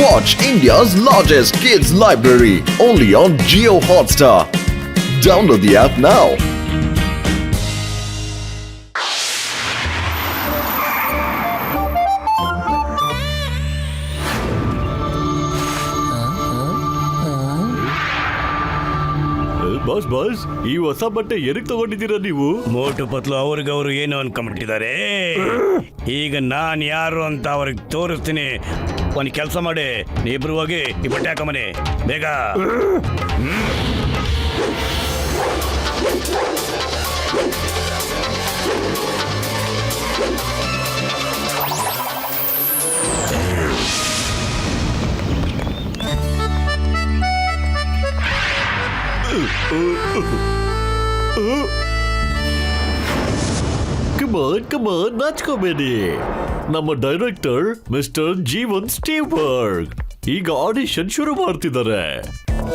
Watch India's largest kids library only on Jio Hotstar. Download the app now. Boss boss ಈ ಹೊಸ ಬಟ್ಟೆ ಎದಕ್ಕೆ ತಗೊಂಡಿದ್ದೀರಾ ನೀವು? ಮೋಟು ಪತ್ಲು ಅವ್ರಿಗವ್ರು ಏನು ಅನ್ಕೊಂಡ್ಬಿಟ್ಟಿದ್ದಾರೆ. ಈಗ ನಾನು ಯಾರು ಅಂತ ಅವ್ರಿಗೆ ತೋರಿಸ್ತೀನಿ. ಒಂದು ಕೆಲಸ ಮಾಡಿ, ನೀಬ್ರು ಹೋಗಿ ಈ ಬಟ್ಟೆ ಹಾಕಮನೆ ಬೇಗ. ಕಮಾನ್ ನಾಚ್ಕೋಬೇಡಿ. ನಮ್ಮ ಡೈರೆಕ್ಟರ್ ಮಿಸ್ಟರ್ ಜೀವನ್ ಸ್ಟೀವರ್ಗ್ ಈಗ ಆಡಿಷನ್ ಶುರು ಮಾಡ್ತಿದ್ದಾರೆ.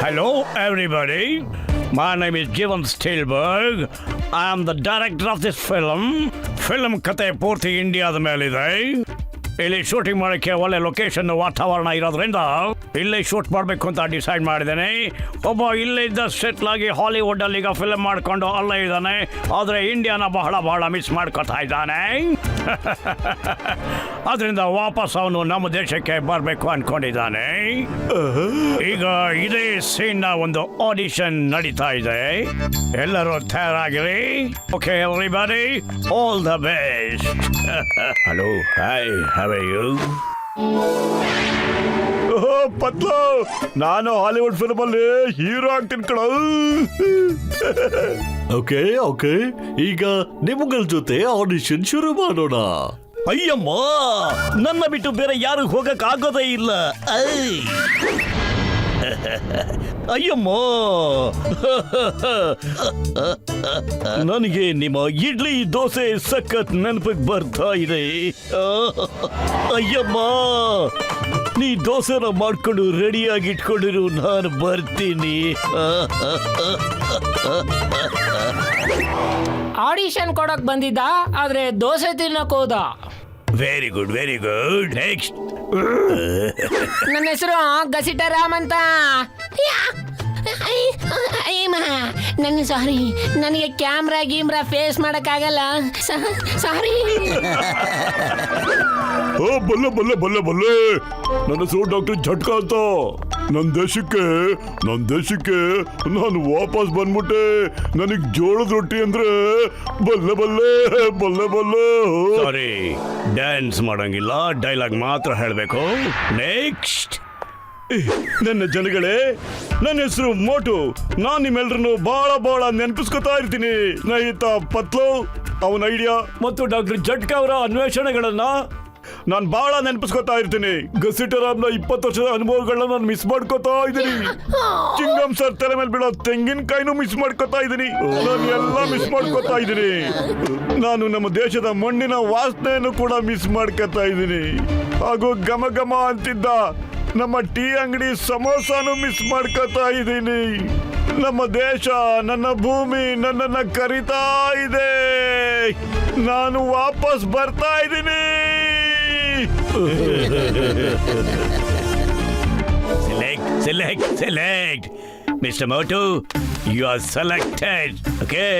Hello everybody, my name is Jeevan Steelberg. I am the director of this film. Film ಕತೆ ಪೂರ್ತಿ ಇಂಡಿಯಾದ ಮೇಲಿದೆ. ಇಲ್ಲಿ ಶೂಟಿಂಗ್ ಮಾಡೋಕ್ಕೆ ಒಳ್ಳೆ ಲೊಕೇಶನ್ ವಾತಾವರಣ ಇರೋದ್ರಿಂದ ಇಲ್ಲೇ ಶೂಟ್ ಮಾಡಬೇಕು ಅಂತ ಡಿಸೈಡ್ ಮಾಡಿದ್ದೇನೆ. ಒಬ್ಬ ಇಲ್ಲಿದ್ದ ಸೆಟ್ಲ್ ಆಗಿ ಹಾಲಿವುಡ್ಡಲ್ಲಿ ಈಗ ಫಿಲ್ಮ್ ಮಾಡಿಕೊಂಡು ಅಲ್ಲೇ ಇದ್ದಾನೆ. ಆದರೆ ಇಂಡಿಯಾನ ಬಹಳ ಮಿಸ್ ಮಾಡ್ಕೊತಾ ಇದ್ದಾನೆ. ಅದರಿಂದ ವಾಪಸ್ ಅವನು ನಮ್ಮ ದೇಶಕ್ಕೆ ಬರಬೇಕು ಅನ್ಕೊಂಡಿದ್ದಾನೆ. ಈಗ ಇದೇ ಸೀನ್ನ ಒಂದು ಆಡಿಷನ್ ನಡೀತಾ ಇದೆ. ಎಲ್ಲರೂ ತಯಾರಾಗಿರಿ. Okay everybody, all the best. Hello, hi, how are you? Patlu, ನಾನು ಹಾಲಿವುಡ್ ಫಿಲ್ಮ್ ಅಲ್ಲಿ ಹೀರೋ ಆಗ್ತೀನಿ ಕಣ. ಓಕೆ ಓಕೆ, ಈಗ ನಿಮ್ಗಳ ಜೊತೆ ಆಡಿಷನ್ ಶುರು ಮಾಡೋಣ. ಅಯ್ಯಮ್ಮ, ನನ್ನ ಬಿಟ್ಟು ಬೇರೆ ಯಾರು ಹೋಗಕ್ ಆಗೋದೇ ಇಲ್ಲ. ಅಯ್ಯಮ್ಮ, ನನಗೆ ನಿಮ್ಮ ಇಡ್ಲಿ ದೋಸೆ ಸಖತ್ ನೆನಪಿಗೆ ಬರ್ತಾ ಇದೆ. ಅಯ್ಯಮ್ಮ, ನೀ ದೋಸೆನ ಮಾಡ್ಕೊಂಡು ರೆಡಿಯಾಗಿ ಇಟ್ಕೊಂಡಿರು, ನಾನು ಬರ್ತೀನಿ. ಆಡಿಷನ್ ಕೊಡಕ್ ಬಂದಿದ್ದ, ಆದ್ರೆ ದೋಸೆ ತಿನ್ನಕ್ ಹೋದ. Very good, very good. Next. ನನ್ನ ಹೆಸರು ಗಸಿಟ ರಾಮ್ ಅಂತ. ನನ್ನ ಸಾರಿ, ನನಗೆ ಕ್ಯಾಮ್ರಾ ಫೇಸ್ ಮಾಡಕ್ಕಾಗಲ್ಲ. ಸಾರಿ. ಬಲ್ಲೆ ಬಲ್ಲೆ ಬಲ್ಲೆ ಬಲ್ಲೆ, ನನ್ನ ಹೆಸರು ಡಾಕ್ಟರ್ ಝಟ್ಕಾ ಅಂತ. ನನ್ನ ದೇಶಕ್ಕೆ ನಾನು ವಾಪಸ್ ಬಂದ್ಬಿಟ್ಟೆ. ನನಗ್ ಜೋಳದ ರೊಟ್ಟಿ ಅಂದ್ರೆ ಬಲ್ಲೆ ಬಲ್ಲೆ ಬಲ್ಲೆ ಬಲ್ಲೆ. ಸಾರಿ, ಡ್ಯಾನ್ಸ್ ಮಾಡಂಗಿಲ್ಲ, ಡೈಲಾಗ್ ಮಾತ್ರ ಹೇಳಬೇಕು. ನೆಕ್ಸ್ಟ್. ನನ್ನ ಜನಗಳೇ, ನನ್ನ ಹೆಸರು ಮೋಟು. ನಾನು ನಿಮ್ಮೆಲ್ಲರನ್ನು ಬಹಳ ನೆನಪಿಸ್ಕೊತಾ ಇರ್ತೀನಿ. ಸ್ನೇಹಿತ ಪತ್ಲು ಅವನ ಐಡಿಯಾ ಮತ್ತು ಡಾಕ್ಟರ್ ಜಟ್ಕಾ ಅವರ ಅನ್ವೇಷಣೆಗಳನ್ನ ನಾನು ಬಹಳ ನೆನಪಿಸ್ಕೊತಾ ಇರ್ತೀನಿ. ಗಸಿಟರಾಮ್ನ 20 ವರ್ಷದ ಅನುಭವಗಳನ್ನ ನಾನು ಮಿಸ್ ಮಾಡ್ಕೋತಾ ಇದ್ದೀನಿ. ಚಿಂಗಮ್ ಸರ್ ತಲೆ ಮೇಲೆ ಬೀಳೋ ತೆಂಗಿನಕಾಯಿನೂ ಮಿಸ್ ಮಾಡ್ಕೋತಾ ಇದ್ದೀನಿ. ನಾನು ಎಲ್ಲ ಮಿಸ್ ಮಾಡ್ಕೋತಾ ಇದ್ದೀನಿ. ನಾನು ನಮ್ಮ ದೇಶದ ಮಣ್ಣಿನ ವಾಸನೆಯನ್ನು ಕೂಡ ಮಿಸ್ ಮಾಡ್ಕೋತಾ ಇದ್ದೀನಿ. ಹಾಗೂ ಘಮ ಘಮ ಅಂತಿದ್ದ ನಮ್ಮ ಟೀ ಅಂಗಡಿ ಸಮೋಸಾನು ಮಿಸ್ ಮಾಡ್ಕೋತಾ ಇದ್ದೀನಿ. ನಮ್ಮ ದೇಶ, ನನ್ನ ಭೂಮಿ ನನ್ನನ್ನ ಕರೀತಾ ಇದೆ. ನಾನು ವಾಪಸ್ ಬರ್ತಾ ಇದ್ದೀನಿ. Select. Mr. Motu, you are selected. Okay,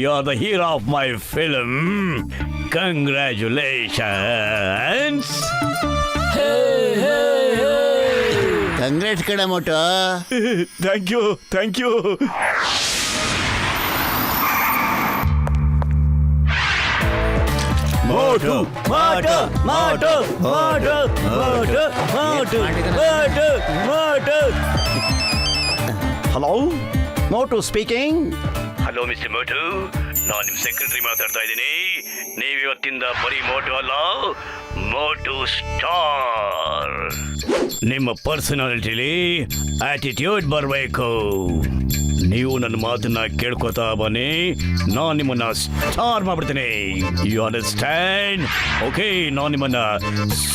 you are the hero of my film. Congratulations. Congrats ಕಣ Motu. Thank you. Motu. Hello, Motu speaking. Hello mister Motu, ನಾನು ನಿಮ್ಮ ಸೆಕ್ರೆಟರಿ ಮಾತಾಡ್ತಾ ಇದ್ದೀನಿ. ನೀವಿವತ್ತಿಂದ ಬರೀ ಮೋಟು ಅಲ್ಲ, ಮೋಟು ಸ್ಟಾರ್. ನಿಮ್ಮ ಪರ್ಸನಾಲಿಟಿಲಿ ಆಟಿಟ್ಯೂಡ್ ಬರಬೇಕು. ನೀವು ನನ್ನ ಮಾತನ್ನ ಕೇಳ್ಕೊತಾ ಬನ್ನಿ, ನಾನು ನಿಮ್ಮನ್ನ ಸ್ಟಾರ್ ಮಾಡ್ಬಿಡ್ತೀನಿ. You understand? ಓಕೆ, ನಾನು ನಿಮ್ಮನ್ನ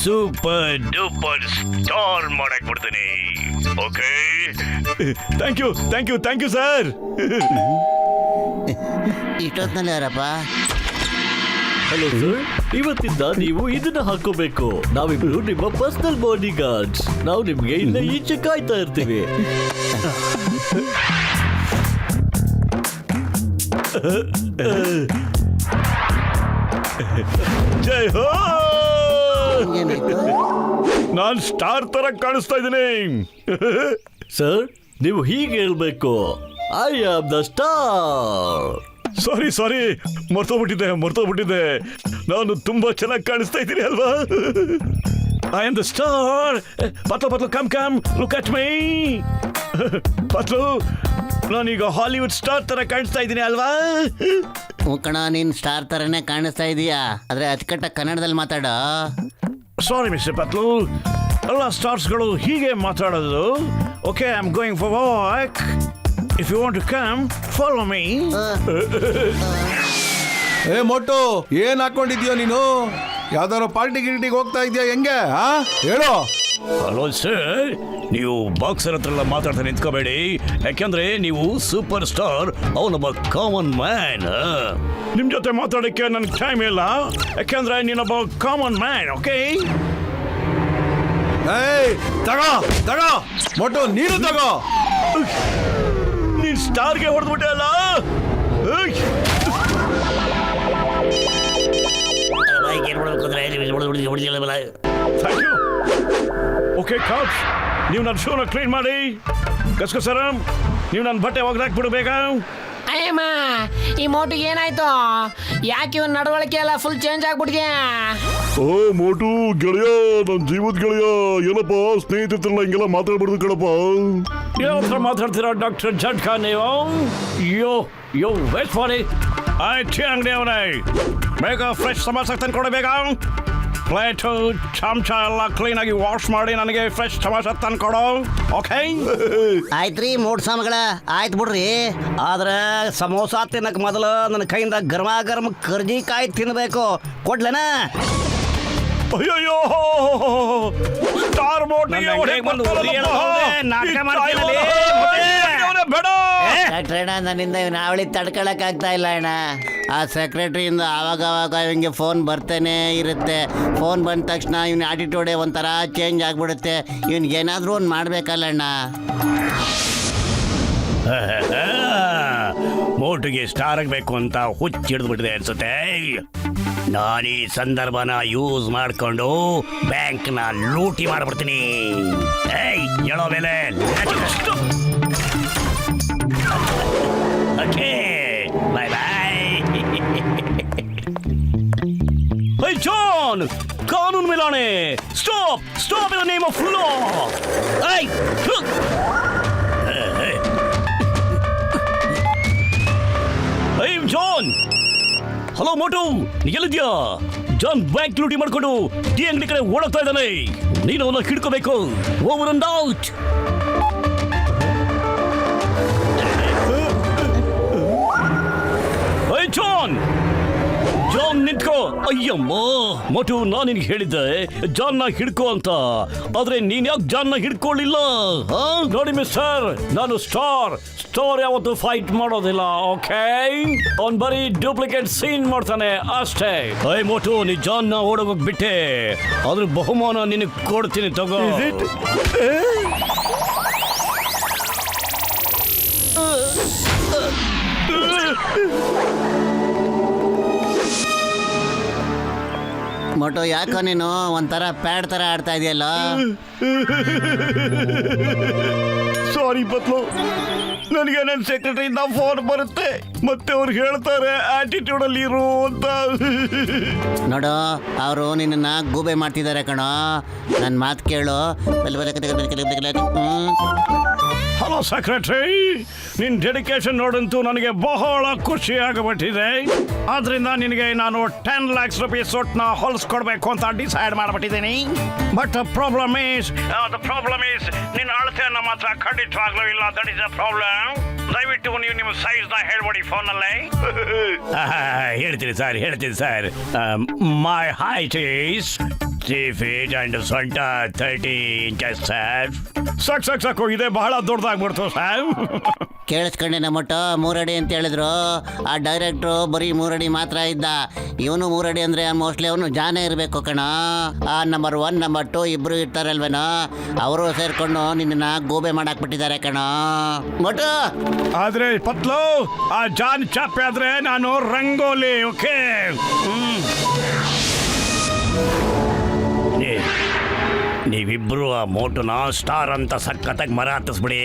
ಸೂಪರ್ ಡೂಪರ್ ಸ್ಟಾರ್ ಮಾಡಕ್ ಬಿಡ್ತೀನಿ. Okay, thank you sir. ಇಷ್ಟೊತ್ನಲ್ಲಿ ಯಾರಪ್ಪ? ಹಲೋ ಸರ್, ಇವತ್ತಿಂದ ನೀವು ಇದನ್ನ ಹಾಕೋಬೇಕು. ನಾವಿಬ್ರು ನಿಮ್ಮ ಪರ್ಸನಲ್ ಬಾಡಿ ಗಾರ್ಡ್ಸ್. ನಾವು ನಿಮ್ಗೆ ಇಲ್ಲ ಈಚೆ ಕಾಯ್ತಾ ಇರ್ತೀವಿ. ಜೈ ಹೋ. ಏನಾಯ್ತು? ನಾನ್ ಸ್ಟಾರ್ ತರ ಕಾಣಿಸ್ತಾ ಇದ್ದೀನಿ. ಸರ್, ನೀವು ಹೀಗೆ ಹೇಳ್ಬೇಕು, I am the star. Sorry ಮರ್ತೋಗ್ಬಿಟ್ಟಿದ್ದೆ. ನಾನು ತುಂಬಾ ಚೆನ್ನಾಗಿ ಕಾಣಿಸ್ತಾ ಇದ್ದೀನಿ ಅಲ್ವಾ? I am the star. Patlu come look at me. Patlu, ನಾನೀಗ ಹಾಲಿವುಡ್ ಸ್ಟಾರ್ ತರ ಕಾಣಿಸ್ತಾ ಇದ್ದೀನಿ ಅಲ್ವಾ? ಕಣ ನೀನ್ ಸ್ಟಾರ್ ತರನೇ ಕಾಣಿಸ್ತಾ ಇದೀಯಾ, ಆದ್ರೆ ಅಚ್ಚುಕಟ್ಟ ಕನ್ನಡದಲ್ಲಿ ಮಾತಾಡೋ. ಸಾರಿ ಮಿಸ್ಟರ್ ಪತ್ಲು, ಎಲ್ಲ ಸ್ಟಾರ್ಸ್ಗಳು ಹೀಗೆ ಮಾತಾಡೋದು. Okay, I am going for walk. If you want to come, follow me. ಏ ಮೋಟು, ಏನ್ ಹಾಕೊಂಡಿದ್ಯೋ ನೀನು? ಯಾವ್ದಾದ್ರು ಪಾರ್ಟಿ ಗಿರ್ಟಿಗೆ ಹೋಗ್ತಾ ಇದೆಯಾ ಹೆಂಗೆ? ಹೇಳು. ಹಲೋ ಸರ್, ನೀವು ಬಾಕ್ಸರ್ ಹತ್ರ ಎಲ್ಲ ಮಾತಾಡ್ತಾ ನಿಂತ್ಕೋಬೇಡಿ, ಯಾಕೆಂದ್ರೆ ನೀವು ಸೂಪರ್ ಸ್ಟಾರ್, ಅವನೊಬ್ಬ ಕಾಮನ್ ಮ್ಯಾನ್. ನಿಮ್ ಜೊತೆ ಮಾತಾಡಕ್ಕೆ ನನ್ಗೆ ಟೈಮ್ ಇಲ್ಲ, ಯಾಕೆಂದ್ರೆ ನೀನೊಬ್ಬ ಕಾಮನ್ ಮ್ಯಾನ್. ಓಕೆ, ಏಯ್ ತಗೋ ಮೋಟು, ನೀನು ತಗೋ. ನೀನ್ ಸ್ಟಾರ್ಗೆ ಹೊಡೆದ್ಬಿಟ್ಟೆ ಅಲ್ಲ? ಏಯ್! Thank you. ಓಕೆ ಕಾಪ್ಸ್, ನೀವು ನನ್ನ ಶೂನ ಕ್ಲೀನ್ ಮಾಡಿ. ಕಸ್ಕಸರ, ನೀವು ನನ್ನ ಬಟ್ಟೆ ಒಗ್ದಾಕ್ಬಿಡು ಬೇಗ. ಅಯ್ಯಮ್ಮ, ಈ ಮೋಟಿಗೆ ಏನಾಯ್ತು? ಯಾಕೆ ಇವನ್ ನಡವಳಿಕೆ ಎಲ್ಲ ಫುಲ್ ಚೇಂಜ್ ಆಗ್ಬಿಟ್ಟಿದ್ಯಾ? ಓ ಮೋಟು ಗೆಳೆಯ, ನನ್ನ ಜೀವದ ಗೆಳೆಯ, ಏನಪ್ಪ ಸ್ನೇಹಿತರಲ್ಲ ಹಿಂಗೆಲ್ಲ ಮಾತಾಡ್ಬಾರ್ದು ಕಣಪ್ಪ. ಯಾವ ಹತ್ರ ಮಾತಾಡ್ತೀರಾ ಡಾಕ್ಟರ್ ಜಟ್ಕಾ ನೀವು? ಯೋ ವೇಟ್ ಫಾರ್ ಇಟ್. ಟೀ ಅಂಗಡಿ ಅವನೇ, ಬೇಗ ಫ್ರೆಶ್ ಸಮೋಸ ತಂದ್ಕೊಡಿ ಬೇಗ. ಪ್ಲೇಟು ಚಮಚ ಎಲ್ಲ ಕ್ಲೀನಾಗಿ ವಾಶ್ ಮಾಡಿ ನನಗೆ ಫ್ರೆಶ್ ಸಮೋಸ ತಂದ್ಕೊಡು. ಓಕೆ? ಆಯ್ತ್ರಿ ಮೂಡ್ ಸಾಮಗಳ, ಆಯ್ತು ಬಿಡ್ರಿ. ಆದ್ರೆ ಸಮೋಸ ತಿನ್ನಕ್ ಮೊದಲು ನನ್ನ ಕೈಯಿಂದ ಗರ್ಮ ಕರ್ಜಿಕಾಯಿ ತಿನ್ಬೇಕು. ಕೊಡ್ಲೇನಾ? ಅಯ್ಯೋ, ಸ್ಟಾರ್ ಮೋಟಿಗೆ ಹೊಡೆಯಕ್ಕೆ ಬೇಡ. ಡಾಕ್ಟ್ರ್ ಅಣ್ಣ, ನನ್ನಿಂದ ಇವನ ಅವಳಿ ತಡ್ಕೊಳಕ್ ಆಗ್ತಾ ಇಲ್ಲ ಅಣ್ಣ. ಆ ಸೆಕ್ರೆಟ್ರಿಯಿಂದ ಆವಾಗ ಇವನಿಗೆ ಫೋನ್ ಬರ್ತಾನೆ ಇರುತ್ತೆ. ಫೋನ್ ಬಂದ ತಕ್ಷಣ ಇವನ ಆಟಿಟ್ಯೂಡೇ ಒಂಥರ ಚೇಂಜ್ ಆಗ್ಬಿಡುತ್ತೆ. ಇವನಿಗೆ ಏನಾದರೂ ಒಂದು ಮಾಡ್ಬೇಕಲ್ಲ ಅಣ್ಣ. ಮೋಟಿಗೆ ಸ್ಟಾರ್ ಆಗಬೇಕು ಅಂತ ಹುಚ್ಚಿಡಿದ್ಬಿಟ್ಟಿದೆ ಅನ್ಸುತ್ತೆ. ನಾನು ಈ ಸಂದರ್ಭನ ಯೂಸ್ ಮಾಡ್ಕೊಂಡು ಬ್ಯಾಂಕ್ನ ಲೂಟಿ ಮಾಡ್ಬಿಡ್ತೀನಿ. ಏಯ್, ಹೇಳೋ ಮೇಲೆ ಓಕೆ, ಬಾಯ್ ಬಾಯ್. ಹೇ ಜಾನ್, ಕಾನೂನು ಮೇಲಾಣೆ, stop in the name of law. ಏಯ್, ಹೇ ಜಾನ್. ಹಲೋ ಮೋಟು, ಎಲ್ಲಿದ್ಯಾ? ಜಾನ್ ಬ್ಯಾಂಕ್ ಲೂಟಿ ಮಾಡ್ಕೊಂಡು ಟೀ ಅಂಗಡಿ ಕಡೆ ಓಡಾಡ್ತಾ ಇದ್ದಾನೆ. ನೀನು ಅವನ್ನ ಹಿಡ್ಕೋಬೇಕು. Over and out. ಜಾನ್ ನಿಂತ್ಕೋ. ಅಯ್ಯಮ್ಮ ಮೋಟು, ನಾನು ನಿನ್ಗೆ ಹೇಳಿದ್ದೆ ಜಾನ್ನ ಹಿಡ್ಕೋ ಅಂತ, ಆದ್ರೆ ನೀನ್ ಯಾಕೆ ಜಾನ್ನ ಹಿಡ್ಕೊಳ್ಳಿಲ್ಲ? ನೋಡಿ ಮಿಸ್ಟರ್, ನಾನು ಸ್ಟಾರ್ ಯಾವತ್ತು ಫೈಟ್ ಮಾಡೋದಿಲ್ಲ. ಓಕೆ, ಅವ್ನ್ ಬರೀ ಡೂಪ್ಲಿಕೇಟ್ ಸೀನ್ ಮಾಡ್ತಾನೆ ಅಷ್ಟೇ. ಅಯ್ಯ ಮೋಟು, ನೀ ಜಾನ್ನ ಓಡೋಗೋಗ್ ಬಿಟ್ಟೆ, ಅದ್ರ ಬಹುಮಾನ ನಿನಗೆ ಕೊಡ್ತೀನಿ ತಗೋ. ಮೊಟೋ, ಯಾಕೋ ನೀನು ಒಂಥರ ಪ್ಯಾಡ್ ತರ ಆಡ್ತಾ ಇದೆಯಲ್ಲ? ಸಾರಿ ಪತ್ಲು, ನನಗೆ ನನ್ನ ಸೆಕ್ರೆಟರಿಯಿಂದ ಫೋನ್ ಬರುತ್ತೆ, ಮತ್ತೆ ಅವ್ರು ಹೇಳ್ತಾರೆ ಆಟಿಟ್ಯೂಡ್ ಅಲ್ಲಿ ಇರು ಅಂತ. ನೋಡು, ಅವರು ನಿನ್ನ ಗೂಬೆ ಮಾಡ್ತಿದ್ದಾರೆ ಕಣೋ. ನನ್ನ ಮಾತು ಕೇಳು. ಹಲೋ ಸೆಕ್ರೆಟರಿ, ನಿನ್ ಡೆಡಿಕೇಶನ್ ನೋಡಂತೂ ನನಗೆ ಬಹಳ ಖುಷಿ ಆಗಬಿಟ್ಟಿದೆ. ಆದ್ರಿಂದ ನಿನಗೆ ನಾನು 10 lakhs rupees ಒಟ್ನ ಹೊಲಿಸ್ಕೊಡ್ಬೇಕು ಅಂತ ಡಿಸೈಡ್ ಮಾಡ್ಬಿಟ್ಟಿದ್ದೀನಿ. ಬಟ್ ಪ್ರಾಬ್ಲಮ್ ಈಸ್ ನಿನ್ನ ಅಳತೆಯನ್ನ ಮಾತ್ರ ಖಂಡಿತವಾಗ್ಲೂ ಇಲ್ಲ. That is a problem. ದಯವಿಟ್ಟು ನೀವು ನಿಮ್ಮ ಸೈಜ್ನ ಹೇಳ್ಬಿಡಿ ಫೋನಲ್ಲೇ. ಹೇಳ್ತೀನಿ sir. My height is 60 feet and ಸೊಂಟ 30 inches ಸರ್. ಸಾಕು ಇದೆ ಬಹಳ ದೊಡ್ಡದಾಗ್ಬಿಡ್ತು ಸರ್. ಕೇಳಿಸ್ಕೊಂಡೆ ಮಟ್ಟ 3 ಅಡಿ ಅಂತ ಹೇಳಿದ್ರು. ಆ ಡೈರೆಕ್ಟ್ರು ಬರೀ 3 ಅಡಿ ಮಾತ್ರ ಇದ್ದ. ಇವನು 3 ಅಡಿ ಅಂದ್ರೆ ಮೋಸ್ಟ್ಲಿ ಅವನು ಜಾನೇ ಇರಬೇಕು ಕಣ. ಆ ನಂಬರ್ 1 ನಂಬರ್ 2 ಇಬ್ರು ಇರ್ತಾರಲ್ವೇನೋ, ಅವರು ಸೇರ್ಕೊಂಡು ನಿನ್ನ ಗೋಬೆ ಮಾಡಾಕ್ ಬಿಟ್ಟಿದ್ದಾರೆ ಕಣ ಮಟ್ಟು. ಆದ್ರೆ ಪತ್ಲು ಆ ಜಾನ್ ಚಾಪೆ ಆದ್ರೆ ನಾನು ರಂಗೋಲಿ. ಓಕೆ, ನೀವಿಬ್ರು ಆ ಮೋಟುನ ಸ್ಟಾರ್ ಅಂತ ಸಖತ್ತಾಗಿ ಮರ ಹತ್ತಿಸ್ಬಿಡಿ.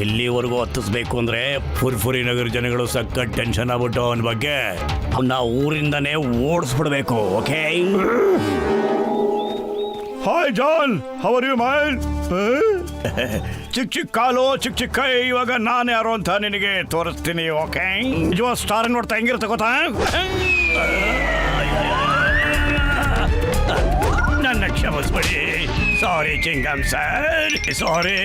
ಎಲ್ಲಿವರೆಗೂ ಹತ್ತಿಸ್ಬೇಕು ಅಂದ್ರೆ ಫುರ್ಫುರಿ ನಗರ ಜನಗಳು ಸಖತ್ ಟೆನ್ಷನ್ ಆಗ್ಬಿಟ್ಟು ಅವನ ಬಗ್ಗೆ ಅವನ್ನ ಊರಿಂದನೇ ಓಡಿಸ್ಬಿಡ್ಬೇಕು. Okay. Hi John, how are you man? ಚಿಕ್ಕ ಕಾಲು ಚಿಕ್ಕ ಕೈ, ಇವಾಗ ನಾನು ಯಾರು ಅಂತ ನಿನಗೆ ತೋರಿಸ್ತೀನಿ. ಓಕೆ, ನಿಜವಾದ ಸ್ಟಾರ್ ನೋಡ್ತಾ ಹೆಂಗಿರುತ್ತೆ ಗೊತ್ತಾ? ನನ್ನ ಕ್ಷಮಿಸ್ಬಿಡಿ. Sorry Chingam sir, sorry.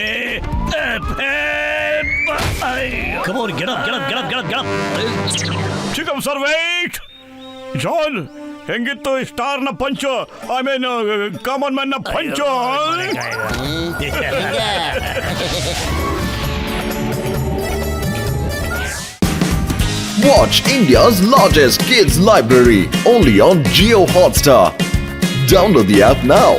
Come on, get up. Chingam sir, wait. John, ಹೆಂಗಿತ್ತು ಸ್ಟಾರ್ನ ಪಂಚು? ಐ ಮೀನ್ ಕಾಮನ್ ಮ್ಯಾನ್ನ punch. Watch India's largest kids library only on Geo Hotstar. Download the app now.